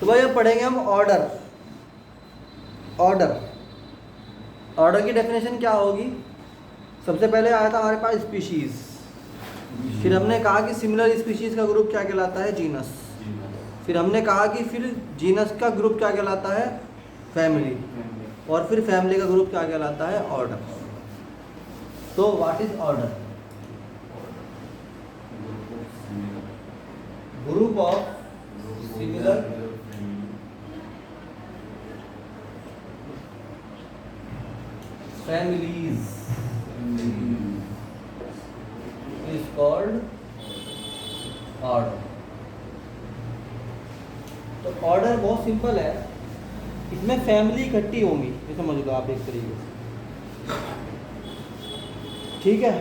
तो भाई अब पढ़ेंगे हम ऑर्डर। ऑर्डर ऑर्डर की डेफिनेशन क्या होगी? सबसे पहले आया था हमारे पास स्पीशीज, फिर हमने कहा कि सिमिलर स्पीशीज का ग्रुप क्या कहलाता है? जीनस। फिर हमने कहा कि फिर जीनस का ग्रुप क्या कहलाता है? फैमिली। और फिर फैमिली का ग्रुप क्या कहलाता है? ऑर्डर। तो what is order? Group of similar families is called order. तो ऑर्डर बहुत सिंपल है, इसमें फैमिली इकट्ठी होंगी, ये समझ लो आप एक तरीके से, ठीक है।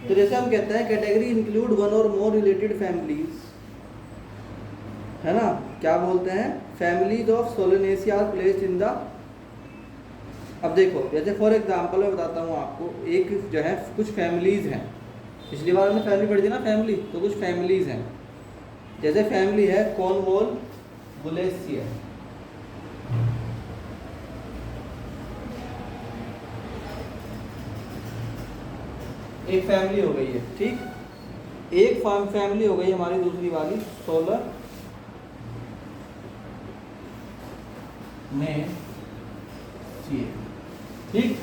तो जैसे हम कहते हैं कैटेगरी इंक्लूड वन और मोर रिलेटेड फैमिलीज, है ना, क्या बोलते हैं? Families of Solanaceae are placed in the. अब देखो, जैसे फॉर एग्जांपल मैं बताता हूँ आपको, एक जो है कुछ फैमिलीज हैं, पिछली बार हमने फैमिली पढ़ी थी ना, फैमिली, तो कुछ फैमिलीज हैं। जैसे फैमिली है कॉर्नवॉल बुलेसिया, एक फैमिली हो गई है, ठीक। एक फैमिली हो गई हमारी दूसरी वाली सोलर में, ठीक।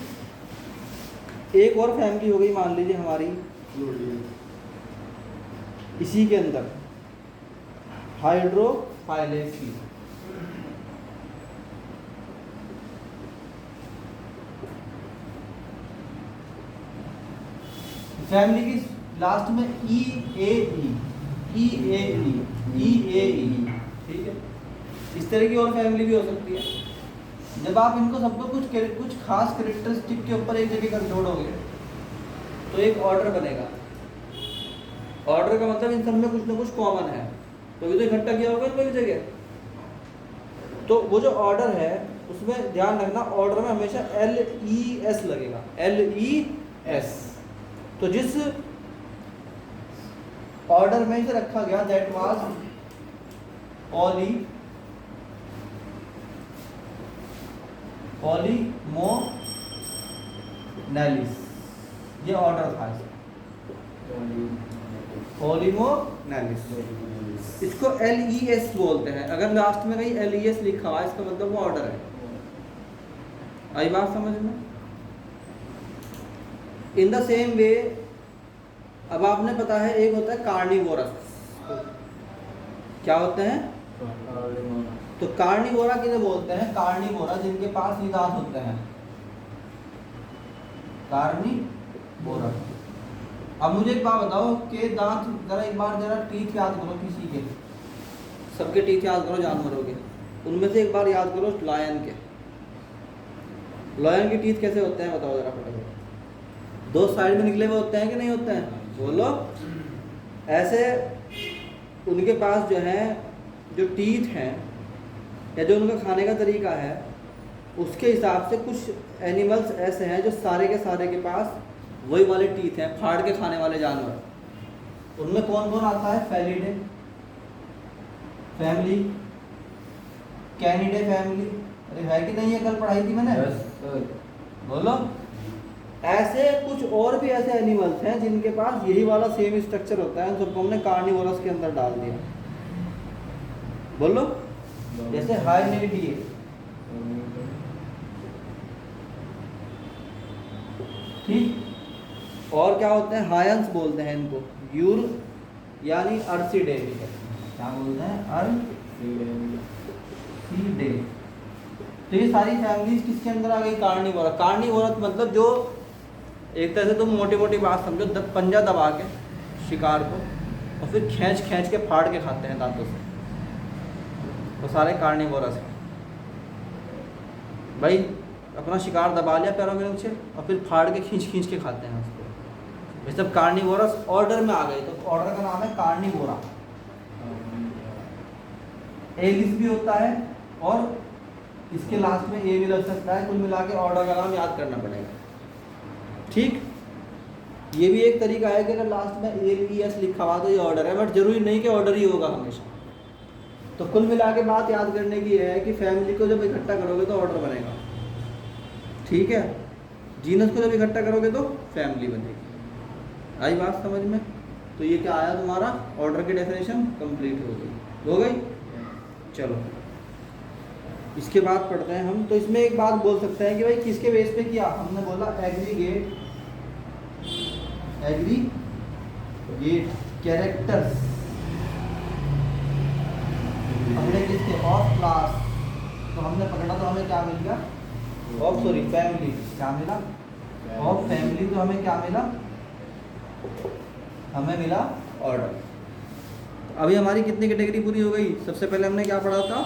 एक और फैमिली हो गई मान लीजिए हमारी इसी के अंदर हाइड्रोफाइलेसी, फैमिली की लास्ट में ई ए ई, ठीक है। इस तरह की और फैमिली भी हो सकती है। जब आप इनको सबको कुछ खास कैरेक्टरिस्टिक के ऊपर एक जगह कंट्रोलोगे तो एक ऑर्डर बनेगा। ऑर्डर का मतलब इन सब में कुछ ना कुछ कॉमन है, तो ये तो इकट्ठा किया होगा इनको एक जगह। तो वो जो ऑर्डर है उसमें ध्यान रखना, ऑर्डर में हमेशा LES लगेगा, LES। तो जिस ऑर्डर में इसे रखा गया दैट वाज पॉलीमोनेलिस, ये ऑर्डर था पॉलीमोनेलिस। इसको LES बोलते हैं। अगर लास्ट में कहीं LES लिखा हुआ है इसका मतलब वो ऑर्डर है। आई बात समझ में? इन द सेम वे, अब आपने पता है एक होता है कार्निवोरस, क्या होते हैं? तो कार्निवोरा किसे बोलते हैं? कार्निवोरा जिनके पास ये दांत होते हैं, कार्निवोरा। अब मुझे एक बात बताओ कि दांत, जरा टीथ याद करो किसी के, सबके टीथ याद करो जानवरों के, उनमें से एक बार याद करो लायन के। लायन के टीथ कैसे होते हैं बताओ जरा फटाफट। दो साइड में निकले हुए होते हैं कि नहीं होते हैं? बोलो। ऐसे उनके पास जो है, जो टीथ हैं या जो उनका खाने का तरीका है, उसके हिसाब से कुछ एनिमल्स ऐसे हैं जो सारे के पास वही वाले टीथ हैं, फाड़ के खाने वाले जानवर। उनमें कौन कौन आता है? फेलिडे फैमिली, कैनिडे फैमिली, अरे है कि नहीं, ये कल पढ़ाई थी मैंने। बोलो। ऐसे कुछ और भी ऐसे एनिमल्स हैं जिनके पास यही वाला सेम स्ट्रक्चर होता है, उन सबको हमने कार्निवोरस के अंदर डाल दिया। बोलो। जैसे हाइनेडिए, ठीक। और क्या होते हैं? हायंस बोलते हैं इनको, यूर यानी अर्सिडे, क्या बोलते हैं? अर्सिडे। तो ये सारी फैमिलीज किसके अंदर आ गई? कार्निवोरा। कार्निवोरस मतलब जो एक तरह से तुम मोटी मोटी बात समझो, पंजा दबा के शिकार को और फिर खींच के फाड़ के खाते हैं दांतों से, तो सारे कार्निवोरस हैं भाई। अपना शिकार दबा लिया पैरों के नीचे और फिर फाड़ के खींच के खाते हैं उसको। ये सब कार्निवोरस ऑर्डर में आ गए, तो ऑर्डर का नाम है कार्निवोरा। एलिस भी होता है और इसके लास्ट में ए भी लग सकता है। कुल मिला के ऑर्डर का नाम याद करना पड़ेगा, ठीक। ये भी एक तरीका है कि अगर लास्ट में LES लिखा हुआ तो ये ऑर्डर है, बट जरूरी नहीं कि ऑर्डर ही होगा हमेशा। तो कुल मिला के बात याद करने की है कि फैमिली को जब इकट्ठा करोगे तो ऑर्डर बनेगा, ठीक है। जीनस को जब इकट्ठा करोगे तो फैमिली बनेगी। आई बात समझ में? तो ये क्या आया तुम्हारा, ऑर्डर की डेफिनेशन कंप्लीट हो गई। चलो इसके बाद पढ़ते हैं हम। तो इसमें एक बात बोल सकते हैं कि भाई किसके बेस पे किया, हमने बोला एग्रीगेट कैरेक्टर्स पकड़े किसके, ऑफ क्लास। तो हमने पकड़ा तो हमें क्या मिल गया, ऑफ सॉरी फैमिली, क्या मिला, ऑफ फैमिली। तो हमें क्या मिला, हमें मिला ऑर्डर। अभी हमारी कितनी कैटेगरी पूरी हो गई, सबसे पहले हमने क्या पढ़ा था,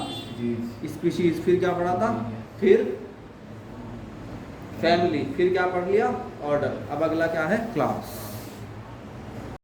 स्पीशीज, फिर क्या पढ़ा था, फिर फैमिली, फिर क्या पढ़ लिया, ऑर्डर। अब अगला क्या है, क्लास।